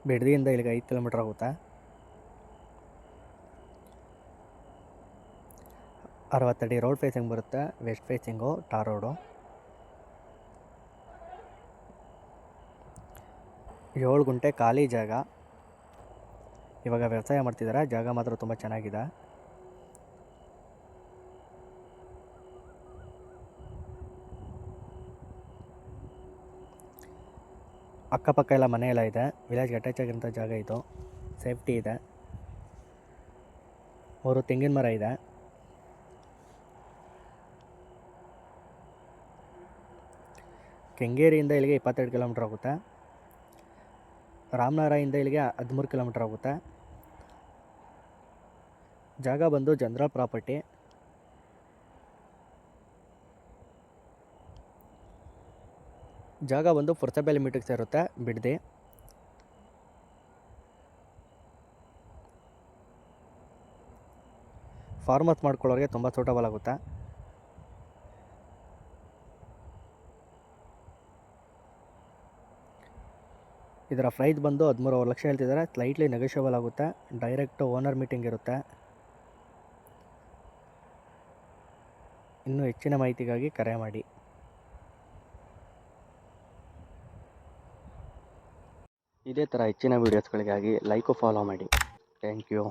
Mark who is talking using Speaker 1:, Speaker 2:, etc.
Speaker 1: ಬಿಡದಿಯಿಂದ ಇಲ್ಲಿಗೆ 5 ಕಿಲೋಮೀಟ್ರ್ ಆಗುತ್ತೆ. 60 ಅಡಿ ರೋಡ್ ಫೇಸಿಂಗ್ ಬರುತ್ತೆ. West facing tar road. 7 ಗುಂಟೆ ಖಾಲಿ ಜಾಗ. ಇವಾಗ ವ್ಯವಸಾಯ ಮಾಡ್ತಿದ್ದಾರೆ. ಜಾಗ ಮಾತ್ರ ತುಂಬ ಚೆನ್ನಾಗಿದೆ. ಅಕ್ಕಪಕ್ಕ ಎಲ್ಲ ಮನೆ ಎಲ್ಲ ಇದೆ. ವಿಲೇಜ್ಗೆ ಅಟ್ಯಾಚ್ ಆಗಿರೋಂಥ ಜಾಗ ಇದು. ಸೇಫ್ಟಿ ಇದೆ. 3 ತೆಂಗಿನ ಮರ ಇದೆ. ಕೆಂಗೇರಿಯಿಂದ ಇಲ್ಲಿಗೆ 22 ಕಿಲೋಮೀಟ್ರ್ ಆಗುತ್ತೆ. ರಾಮನಗರದಿಂದ ಇಲ್ಲಿಗೆ 13 ಕಿಲೋಮೀಟ್ರ್ ಆಗುತ್ತೆ. ಜಾಗ ಬಂದು ಜನರಲ್ ಪ್ರಾಪರ್ಟಿ. ಜಾಗ ಬಂದು ಪುರಸಭೆ ಲಿಮಿಟಿಗೆ ಸೇರುತ್ತೆ ಬಿಡದಿ. ಫಾರ್ಮರ್ಸ್ ಮಾಡ್ಕೊಳ್ಳೋರಿಗೆ ತುಂಬ ಸೂಟಬಲ್ ಆಗುತ್ತೆ. ಇದರ ಪ್ರೈಸ್ ಬಂದು 13 ಲಕ್ಷ ಹೇಳ್ತಿದ್ದಾರೆ. ಸ್ಲೈಟ್ಲಿ ನೆಗೋಷಿಯಬಲ್ ಆಗುತ್ತೆ. ಡೈರೆಕ್ಟ್ ಓನರ್ ಮೀಟಿಂಗ್ ಇರುತ್ತೆ. ಇನ್ನೂ ಹೆಚ್ಚಿನ ಮಾಹಿತಿಗಾಗಿ ಕರೆ ಮಾಡಿ. ಇದೇ ಥರ ಹೆಚ್ಚಿನ ವೀಡಿಯೋಸ್ಗಳಿಗಾಗಿ ಲೈಕು ಫಾಲೋ ಮಾಡಿ. Thank you.